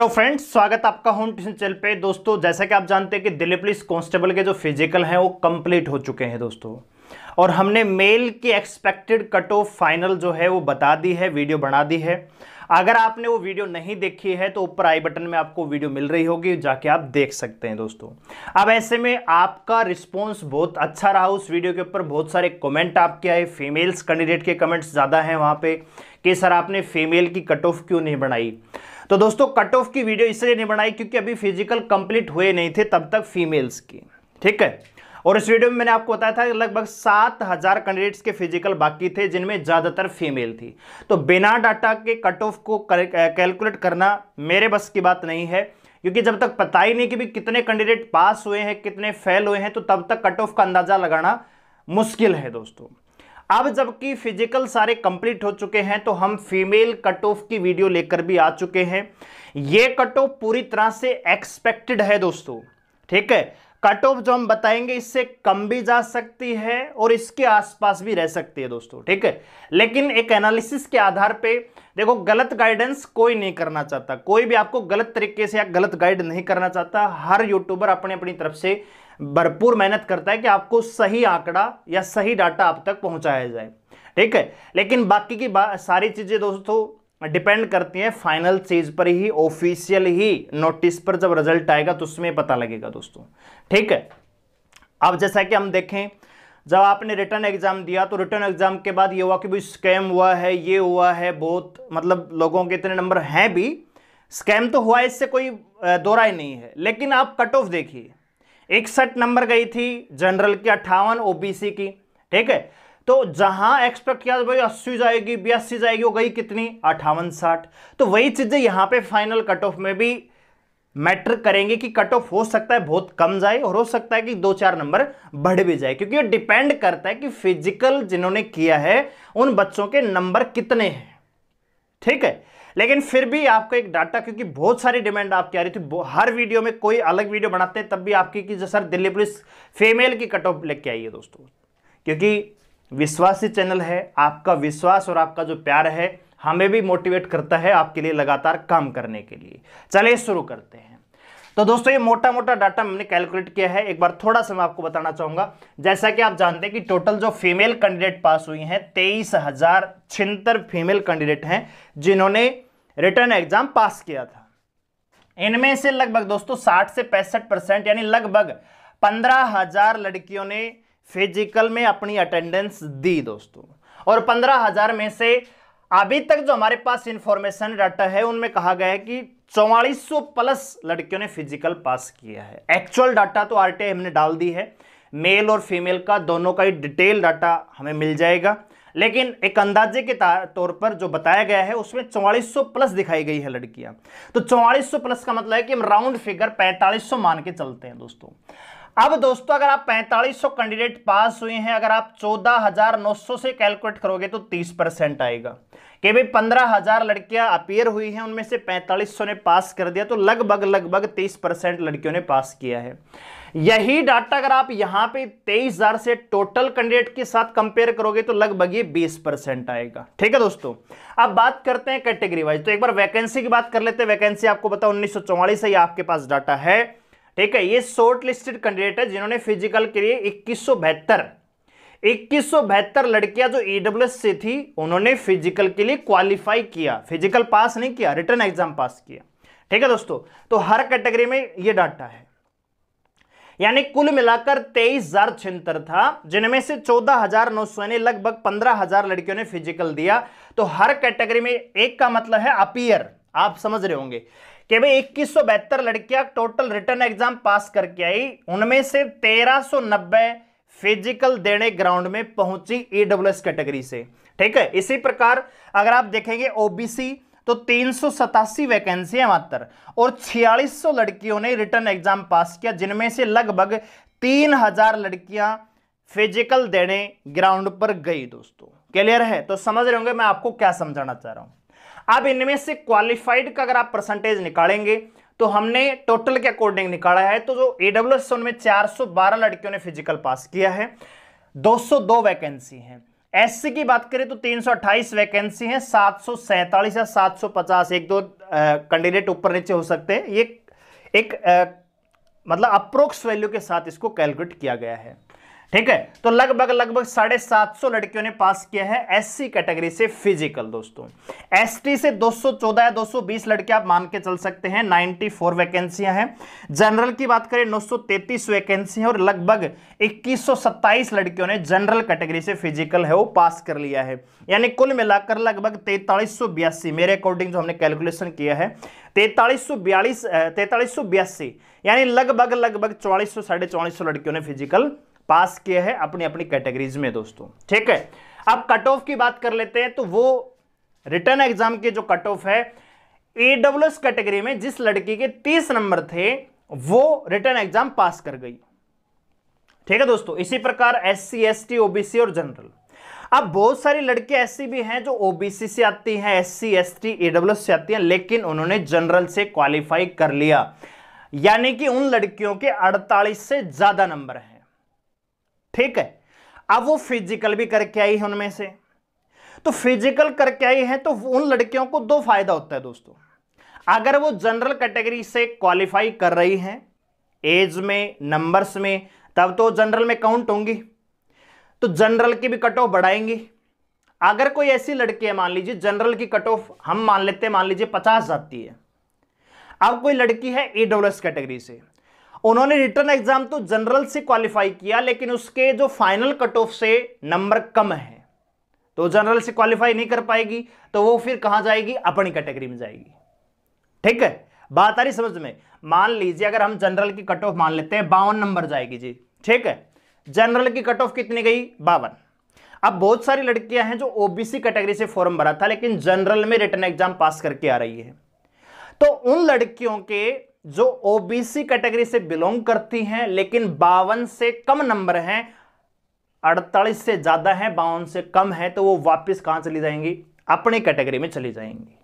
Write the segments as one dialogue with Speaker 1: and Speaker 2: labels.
Speaker 1: तो फ्रेंड्स, स्वागत आपका होम ट्यूशन चैनल पे। दोस्तों, जैसा कि आप जानते हैं कि दिल्ली पुलिस कांस्टेबल के जो फिजिकल हैं वो कंप्लीट हो चुके हैं दोस्तों, और हमने मेल की एक्सपेक्टेड कट ऑफ फाइनल जो है वो बता दी है, वीडियो बना दी है। अगर आपने वो वीडियो नहीं देखी है तो ऊपर आई बटन में आपको वीडियो मिल रही होगी, जाके आप देख सकते हैं दोस्तों। अब ऐसे में आपका रिस्पॉन्स बहुत अच्छा रहा उस वीडियो के ऊपर, बहुत सारे कमेंट आपके आए, फीमेल्स कैंडिडेट के कमेंट्स ज़्यादा हैं वहाँ पे कि सर आपने फीमेल की कट ऑफ क्यों नहीं बनाई। तो दोस्तों, कट ऑफ की वीडियो इसलिए नहीं बनाई क्योंकि अभी फिजिकल कंप्लीट हुए नहीं थे तब तक फीमेल्स की, ठीक है। और इस वीडियो में मैंने आपको बताया था कि लगभग 7000 कैंडिडेट्स के फिजिकल बाकी थे जिनमें ज्यादातर फीमेल थी। तो बिना डाटा के कट ऑफ को कैलकुलेट करना मेरे बस की बात नहीं है, क्योंकि जब तक पता ही नहीं कि भी कितने कैंडिडेट पास हुए हैं कितने फेल हुए हैं तो तब तक कट ऑफ का अंदाजा लगाना मुश्किल है दोस्तों। अब जबकि फिजिकल सारे कंप्लीट हो चुके हैं तो हम फीमेल कट ऑफ की वीडियो लेकर भी आ चुके हैं। ये कट ऑफ पूरी तरह से एक्सपेक्टेड है दोस्तों, ठीक है। कट ऑफ जो हम बताएंगे इससे कम भी जा सकती है और इसके आसपास भी रह सकती है दोस्तों, ठीक है। लेकिन एक एनालिसिस के आधार पे देखो, गलत गाइडेंस कोई नहीं करना चाहता, कोई भी आपको गलत तरीके से या गलत गाइड नहीं करना चाहता। हर यूट्यूबर अपनी अपनी तरफ से भरपूर मेहनत करता है कि आपको सही आंकड़ा या सही डाटा आप तक पहुंचाया जाए, ठीक है। लेकिन बाकी की सारी चीजें दोस्तों डिपेंड करती हैं फाइनल चीज पर ही, ऑफिशियल ही नोटिस पर जब रिजल्ट आएगा तो उसमें पता लगेगा दोस्तों, ठीक है। अब जैसा कि हम देखें, जब आपने रिटर्न एग्जाम दिया तो रिटर्न एग्जाम के बाद ये हुआ कि भाई स्कैम हुआ है, ये हुआ है, बहुत मतलब लोगों के इतने नंबर हैं भी, स्कैम तो हुआ, इससे कोई दो राय नहीं है। लेकिन आप कट ऑफ देखिए, 61 नंबर गई थी जनरल की, 58 ओबीसी की, ठीक है। तो जहां एक्सपेक्ट किया भाई 80 जाएगी, 82 जाएगी, वो गई कितनी, 58 60। तो वही चीजें यहां पे फाइनल कट ऑफ में भी मैटर करेंगे कि कट ऑफ हो सकता है बहुत कम जाए और हो सकता है कि 2-4 नंबर बढ़ भी जाए, क्योंकि ये डिपेंड करता है कि फिजिकल जिन्होंने किया है उन बच्चों के नंबर कितने हैं, ठीक है। लेकिन फिर भी आपको एक डाटा, क्योंकि बहुत सारी डिमांड आपकी आ रही थी, हर वीडियो में कोई अलग वीडियो बनाते हैं तब भी आपकी कि सर दिल्ली पुलिस फीमेल की कट ऑफ लेके आइए दोस्तों, क्योंकि विश्वासी चैनल है। आपका विश्वास और आपका जो प्यार है हमें भी मोटिवेट करता है आपके लिए लगातार काम करने के लिए। चलिए शुरू करते हैं। तो दोस्तों, ये मोटा मोटा डाटा हमने कैलकुलेट किया है, एक बार थोड़ा सा मैं आपको बताना चाहूंगा। जैसा कि आप जानते हैं कि टोटल जो फीमेल कैंडिडेट पास हुई हैं 23,076 फीमेल कैंडिडेट हैं जिन्होंने रिटर्न एग्जाम पास किया था। इनमें से लगभग दोस्तों 60 से 65% यानी लगभग 15,000 लड़कियों ने फिजिकल में अपनी अटेंडेंस दी दोस्तों। और 15,000 में से अभी तक जो हमारे पास इंफॉर्मेशन डाटा है उनमें कहा गया है कि 4400 प्लस लड़कियों ने फिजिकल पास किया है। एक्चुअल डाटा तो आरटीआई हमने डाल दी है, मेल और फीमेल का दोनों का ही डिटेल डाटा हमें मिल जाएगा, लेकिन एक अंदाजे के तौर पर जो बताया गया है उसमें 4400 प्लस दिखाई गई है लड़कियां। तो 4400 प्लस का मतलब है कि हम राउंड फिगर 4500 मान के चलते हैं दोस्तों। अब दोस्तों, अगर आप 4500 कैंडिडेट पास हुए हैं, अगर आप 14,900 से कैलकुलेट करोगे तो 30% आएगा कि भाई 15,000 लड़कियां अपीयर हुई हैं, उनमें से 4500 ने पास कर दिया, तो लगभग 30% लड़कियों ने पास किया है। यही डाटा अगर आप यहां पे 23,000 से टोटल कैंडिडेट के साथ कंपेयर करोगे तो लगभग ये 20% आएगा, ठीक है दोस्तों। अब बात करते हैं कैटेगरी वाइज। तो एक बार वैकेंसी की बात कर लेते हैं। वैकेंसी आपको पता 1944 है, ये आपके पास डाटा है, ठीक है। ये शॉर्ट लिस्टेड कैंडिडेट है जिन्होंने फिजिकल के लिए 2172 लड़कियां जो ईडब्ल्यूएस से थी उन्होंने फिजिकल के लिए क्वालिफाई किया, फिजिकल पास नहीं किया, रिटर्न एग्जाम पास किया, ठीक है दोस्तों। तो हर कैटेगरी में ये डाटा है, यानी कुल मिलाकर 23,076 था, जिनमें से 14,900 ने लगभग 15,000 लड़कियों ने फिजिकल दिया। तो हर कैटेगरी में एक का मतलब है अपीयर, आप समझ रहे होंगे कि भाई 2172 लड़कियां टोटल रिटर्न एग्जाम पास करके आई, उनमें से 1390 फिजिकल देने ग्राउंड में पहुंची ईडब्ल्यूएस कैटेगरी से, ठीक है। इसी प्रकार अगर आप देखेंगे ओबीसी तो 387 वैकेंसी है मात्र, और 4600 लड़कियों ने रिटर्न एग्जाम पास किया, जिनमें से लगभग 3000 लड़कियां फिजिकल देने ग्राउंड पर गई दोस्तों। क्लियर है? तो समझ रहे होंगे मैं आपको क्या समझाना चाह रहा हूं। अब इनमें से क्वालिफाइड का अगर आप परसेंटेज निकालेंगे तो हमने टोटल के अकॉर्डिंग निकाला है, तो जो ईडब्ल्यूएस में 412 लड़कियों ने फिजिकल पास किया है, 202 वैकेंसी है। एससी की बात करें तो 328 वैकेंसी है, 747 या 750, एक दो कैंडिडेट ऊपर नीचे हो सकते हैं। ये एक मतलब अप्रोक्स वैल्यू के साथ इसको कैलकुलेट किया गया है, ठीक है। तो लगभग 750 लड़कियों ने पास किया है एससी कैटेगरी से फिजिकल दोस्तों। एसटी से 214 या 220 लड़के आप मान के चल सकते हैं, 94 वैकेंसियां हैं। जनरल की बात करें 933 वैकेंसी है और लगभग 2127 लड़कियों ने जनरल कैटेगरी से फिजिकल है वो पास कर लिया है। यानी कुल मिलाकर लगभग 4382, मेरे अकॉर्डिंग जो हमने कैलकुलेशन किया है 4382 यानी लगभग 4400 450 लड़कियों ने फिजिकल पास किए हैं अपनी अपनी कैटेगरीज में दोस्तों, ठीक है। अब कट ऑफ की बात कर लेते हैं। तो वो रिटर्न एग्जाम के जो कट ऑफ है ईडब्ल्यूएस कैटेगरी में जिस लड़की के 30 नंबर थे वो रिटर्न एग्जाम पास कर गई, ठीक है दोस्तों। इसी प्रकार एससी एसटी ओबीसी और जनरल। अब बहुत सारी लड़कियां ऐसी भी हैं जो ओबीसी से आती हैं, एससी एसटी ईडब्ल्यूएस से आती हैं, लेकिन उन्होंने जनरल से क्वालिफाई कर लिया, यानी कि उन लड़कियों के 48 से ज्यादा नंबर हैं, ठीक है। अब वो फिजिकल भी करके आई है उनमें से, तो फिजिकल करके आई है तो उन लड़कियों को दो फायदा होता है दोस्तों। अगर वो जनरल कैटेगरी से क्वालिफाई कर रही हैं एज में, नंबर्स में, तब तो जनरल में काउंट होंगी, तो जनरल की भी कट ऑफ बढ़ाएंगी। अगर कोई ऐसी लड़की है, मान लीजिए जनरल की कट ऑफ हम मान लेते हैं, मान लीजिए 50 जाती है। अब कोई लड़की है ईडब्ल्यूएस कैटेगरी से, उन्होंने रिटर्न एग्जाम तो जनरल से क्वालिफाई किया, लेकिन उसके जो फाइनल कट ऑफ से नंबर कम है, तो जनरल से क्वालिफाई नहीं कर पाएगी, तो वो फिर कहां जाएगी, अपनी कैटेगरी में जाएगी, ठीक है। बात आ रही समझ में। मान लीजिए अगर हम जनरल की कट ऑफ मान लेते हैं 52 नंबर जाएगी जी, ठीक है। जनरल की कट ऑफ कितनी गई, 52। अब बहुत सारी लड़कियां हैं जो ओबीसी कैटेगरी से फॉर्म भरा था लेकिन जनरल में रिटर्न एग्जाम पास करके आ रही है, तो उन लड़कियों के जो ओबीसी कैटेगरी से बिलोंग करती हैं लेकिन 52 से कम नंबर हैं, 48 से ज्यादा है, 52 से कम है, तो वो वापस कहां चली जाएंगी, अपनी कैटेगरी में चली जाएंगी।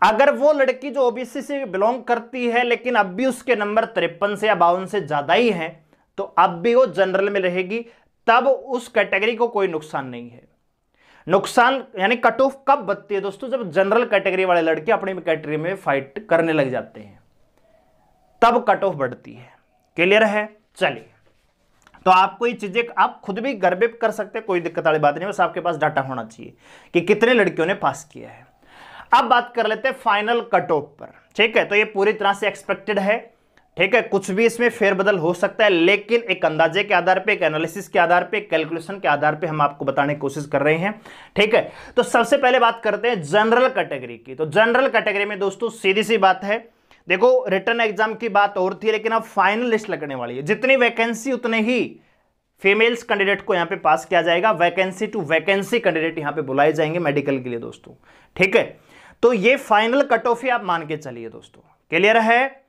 Speaker 1: अगर वो लड़की जो ओबीसी से बिलोंग करती है लेकिन अब भी उसके नंबर 53 से या 52 से ज्यादा ही हैं, तो अब भी वो जनरल में रहेगी, तब उस कैटेगरी को कोई नुकसान नहीं है। नुकसान यानी कट ऑफ कब बढ़ती है दोस्तों, जब जनरल कैटेगरी वाले लड़के अपनी कैटेगरी में फाइट करने लग जाते हैं, तब कट ऑफ बढ़ती है। क्लियर है। चलिए, तो आपको ये चीजें आप खुद भी घर पे कर सकते हैं, कोई दिक्कत वाली बात नहीं, बस आपके पास डाटा होना चाहिए कि कितने लड़कियों ने पास किया है। अब बात कर लेते हैं फाइनल कट ऑफ पर, ठीक है। तो ये पूरी तरह से एक्सपेक्टेड है, ठीक है। कुछ भी इसमें फेरबदल हो सकता है, लेकिन एक अंदाजे के आधार पे, एक एनालिसिस के आधार पे, एक कैलकुलेशन के आधार पे हम आपको बताने की कोशिश कर रहे हैं, ठीक है। तो सबसे पहले बात करते हैं जनरल कैटेगरी की। तो जनरल कैटेगरी में दोस्तों सीधी सी बात है, देखो रिटर्न एग्जाम की बात और थी, लेकिन अब फाइनल लिस्ट लगने वाली है। जितनी वैकेंसी उतने ही फीमेल्स कैंडिडेट को यहां पे पास किया जाएगा, वैकेंसी टू वैकेंसी कैंडिडेट यहां पे बुलाए जाएंगे मेडिकल के लिए दोस्तों, ठीक है। तो ये फाइनल कट ऑफ ही आप मान के चलिए दोस्तों। क्लियर है।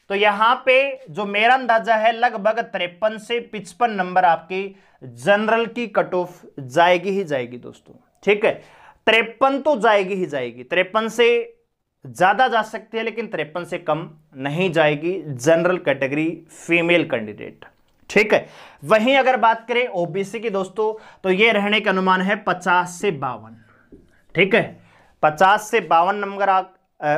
Speaker 1: तो यहां पे जो मेरा अंदाजा है लगभग 53 से 55 नंबर आपकी जनरल की कट ऑफ जाएगी ही जाएगी दोस्तों, ठीक है। 53 तो जाएगी ही जाएगी, 53 से ज्यादा जा सकती है लेकिन 53 से कम नहीं जाएगी जनरल कैटेगरी फीमेल कैंडिडेट, ठीक है। वहीं अगर बात करें ओबीसी की दोस्तों, तो ये रहने का अनुमान है 50 से 52, ठीक है। 50 से 52 नंबर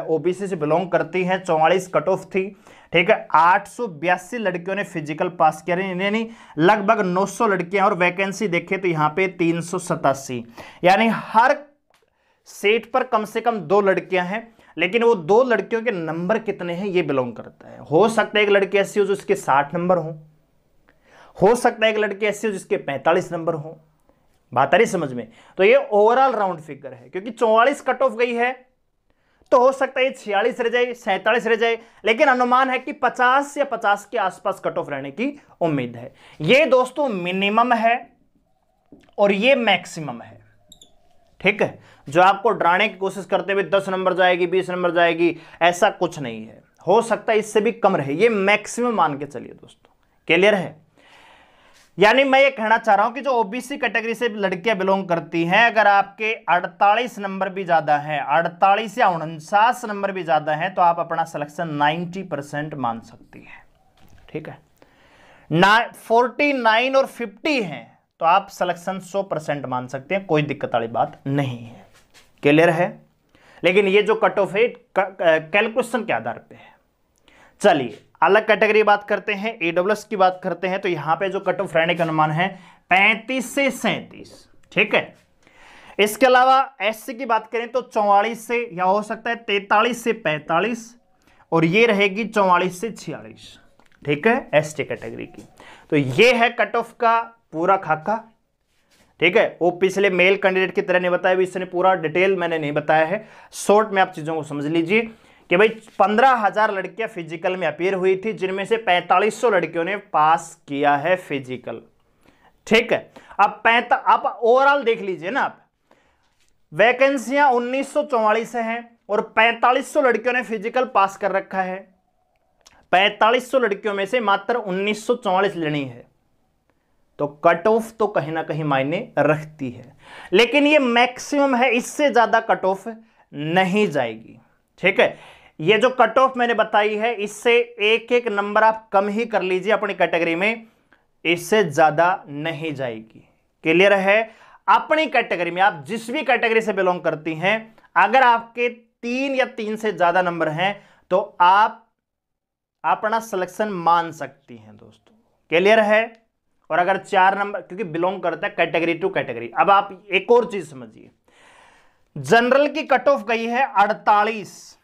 Speaker 1: ओबीसी से बिलोंग करती हैं, 44 कट ऑफ थी, ठीक है। 882 लड़कियों ने फिजिकल पास किया, यानी लगभग 900 लड़कियां, और वैकेंसी देखें तो यहां पे 387, यानी हर सीट पर कम से कम 2 लड़कियां हैं, लेकिन वो 2 लड़कियों के नंबर कितने हैं ये बिलोंग करता है। हो सकता है एक लड़की ऐसी हो जो इसके 60 नंबर हो सकता है एक लड़की ऐसी हो जिसके 45 नंबर हो। बात आ रही समझ में। तो ये ओवरऑल राउंड फिगर है, क्योंकि 44 कट ऑफ गई है तो हो सकता है 46 रह जाए, 47 रह जाए, लेकिन अनुमान है कि 50 या 50 के आसपास कट ऑफ रहने की उम्मीद है। ये दोस्तों मिनिमम है और ये मैक्सिमम है, ठीक है। जो आपको डराने की कोशिश करते हुए 10 नंबर जाएगी, 20 नंबर जाएगी, ऐसा कुछ नहीं है। हो सकता है इससे भी कम रहे, ये मैक्सिमम मान के चलिए दोस्तों। क्लियर है। यानी मैं ये कहना चाह रहा हूं कि जो ओबीसी कैटेगरी से लड़कियां बिलोंग करती हैं, अगर आपके 48 नंबर भी ज्यादा हैं, 48 या 49 नंबर भी ज्यादा हैं, तो आप अपना सिलेक्शन 90% मान सकती हैं, ठीक है। 49 और 50 हैं तो आप सिलेक्शन 100% मान सकते हैं, कोई दिक्कत वाली बात नहीं है। क्लियर है? लेकिन ये जो कट ऑफ है कैलकुलेशन के आधार पे है। चलिए अलग कैटेगरी बात करते हैं, ईडब्ल्यूएस की बात करते हैं। तो यहां पे जो कट ऑफ रहने का अनुमान है 35 से 37, ठीक है। इसके अलावा एससी की बात करें तो 44 से, या हो सकता है 43 से 45, और ये रहेगी 44 से 46, ठीक है, एसटी कैटेगरी की। तो ये है कट ऑफ का पूरा खाका, ठीक है। वो पिछले मेल कैंडिडेट की तरह नहीं बताया, भी इसने पूरा डिटेल मैंने नहीं बताया है, शॉर्ट में आप चीजों को समझ लीजिए कि भाई 15,000 लड़कियां फिजिकल में अपीयर हुई थी, जिनमें से 4500 लड़कियों ने पास किया है फिजिकल, ठीक है। अब ओवरऑल देख लीजिए ना आप, वैकेंसियां 1944 हैं और 4500 लड़कियों ने फिजिकल पास कर रखा है। 4500 लड़कियों में से मात्र 1944 लेनी है, तो कट ऑफ तो कहीं ना कहीं मायने रखती है, लेकिन ये मैक्सिमम है, इससे ज्यादा कट ऑफ नहीं जाएगी, ठीक है। ये जो कट ऑफ मैंने बताई है, इससे एक एक नंबर आप कम ही कर लीजिए अपनी कैटेगरी में, इससे ज्यादा नहीं जाएगी। क्लियर है? अपनी कैटेगरी में आप जिस भी कैटेगरी से बिलोंग करती हैं, अगर आपके 3 या 3 से ज्यादा नंबर हैं तो आप अपना सिलेक्शन मान सकती हैं दोस्तों। क्लियर है? और अगर 4 नंबर, क्योंकि बिलोंग करता है कैटेगरी टू कैटेगरी। अब आप एक और चीज समझिए, जनरल की कट ऑफ गई है 48,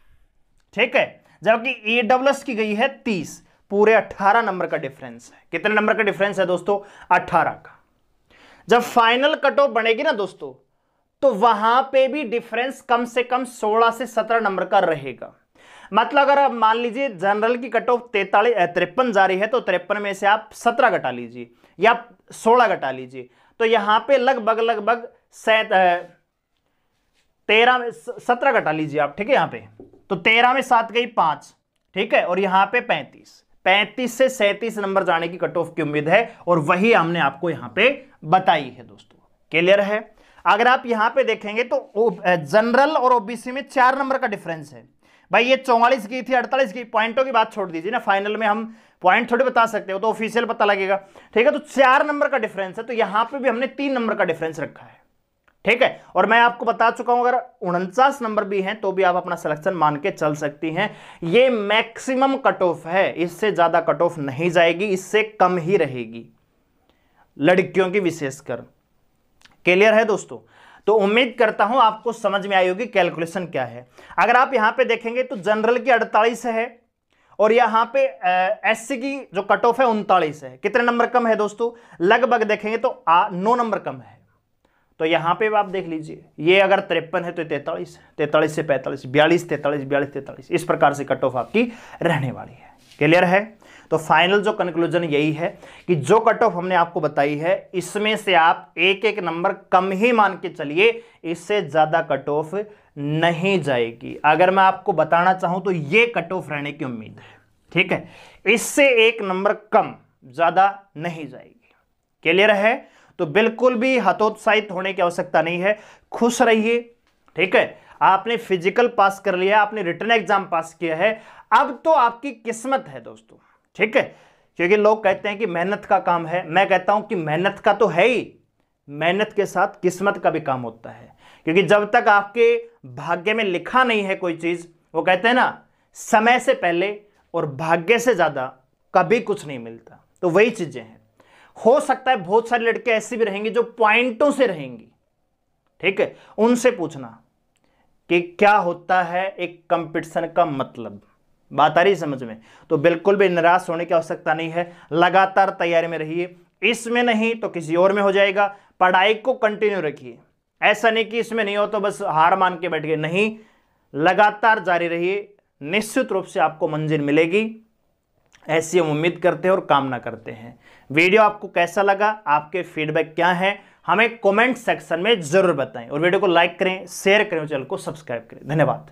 Speaker 1: ठीक है, जबकि ईडब्ल्यूएस की गई है 30, पूरे 18 नंबर का डिफरेंस है। कितने नंबर का डिफरेंस है दोस्तों? 18 का। जब फाइनल कट ऑफ बनेगी ना दोस्तों, तो वहां पे भी डिफरेंस कम से कम 16 से 17 नंबर का रहेगा। मतलब अगर आप मान लीजिए जनरल की कट ऑफ 53 जा रही है, तो 53 में से आप 17 घटा लीजिए या 16 घटा लीजिए, तो यहां पे लगभग 17 घटा लीजिए आप, ठीक है। यहां पे तो 13 में 7 गई 5, ठीक है, और यहां पे 35 से 37 नंबर जाने की कट ऑफ की उम्मीद है, और वही हमने आपको यहां पे बताई है दोस्तों। क्लियर है? अगर आप यहां पे देखेंगे तो जनरल और ओबीसी में 4 नंबर का डिफरेंस है। भाई ये 44 की थी, 48 की, पॉइंटों की बात छोड़ दीजिए ना, फाइनल में हम पॉइंट थोड़ी बता सकते हो, तो ऑफिशियल पता लगेगा, ठीक है। तो 4 नंबर का डिफरेंस है, तो यहां पे भी हमने 3 नंबर का डिफरेंस रखा है, ठीक है। और मैं आपको बता चुका हूं, अगर 49 नंबर भी हैं तो भी आप अपना सिलेक्शन मान के चल सकती हैं। ये मैक्सिमम कट ऑफ है, इससे ज्यादा कट ऑफ नहीं जाएगी, इससे कम ही रहेगी लड़कियों की विशेषकर। क्लियर है दोस्तों? तो उम्मीद करता हूं आपको समझ में आई होगी कैलकुलेशन क्या है। अगर आप यहां पे देखेंगे तो जनरल की 48 है, और यहां पे एससी की जो कट ऑफ है 39 है। कितने नंबर कम है दोस्तों? लगभग देखेंगे तो 9 नंबर कम है। तो यहां पे आप देख लीजिए, ये अगर 53 है तो 43 है, 43 से 45, 42 43, 42 43, इस प्रकार से कट ऑफ आपकी रहने वाली है। क्लियर है? तो फाइनल जो कंक्लूजन यही है कि जो कट ऑफ हमने आपको बताई है, इसमें से आप एक एक नंबर कम ही मान के चलिए, इससे ज्यादा कट ऑफ नहीं जाएगी। अगर मैं आपको बताना चाहूं तो ये कट ऑफ रहने की उम्मीद है, ठीक है, इससे एक नंबर कम, ज्यादा नहीं जाएगी। क्लियर है? तो बिल्कुल भी हतोत्साहित होने की आवश्यकता नहीं है, खुश रहिए, ठीक है। आपने फिजिकल पास कर लिया, आपने रिटन एग्जाम पास किया है, अब तो आपकी किस्मत है दोस्तों, ठीक है। क्योंकि लोग कहते हैं कि मेहनत का काम है, मैं कहता हूं कि मेहनत का तो है ही, मेहनत के साथ किस्मत का भी काम होता है। क्योंकि जब तक आपके भाग्य में लिखा नहीं है कोई चीज, वो कहते हैं ना, समय से पहले और भाग्य से ज्यादा कभी कुछ नहीं मिलता। तो वही चीजें हैं। हो सकता है बहुत सारी लड़कियां ऐसी भी रहेंगी जो पॉइंटों से रहेंगी, ठीक है, उनसे पूछना कि क्या होता है एक कंपटीशन का मतलब। बात आ रही समझ में? तो बिल्कुल भी निराश होने की आवश्यकता नहीं है, लगातार तैयारी में रहिए, इसमें नहीं तो किसी और में हो जाएगा। पढ़ाई को कंटिन्यू रखिए, ऐसा नहीं कि इसमें नहीं हो तो बस हार मान के बैठ गए, नहीं, लगातार जारी रहिए, निश्चित रूप से आपको मंजिल मिलेगी, ऐसी हम उम्मीद करते हैं और कामना करते हैं। वीडियो आपको कैसा लगा, आपके फीडबैक क्या है, हमें कमेंट सेक्शन में जरूर बताएं, और वीडियो को लाइक करें, शेयर करें, चैनल को सब्सक्राइब करें। धन्यवाद।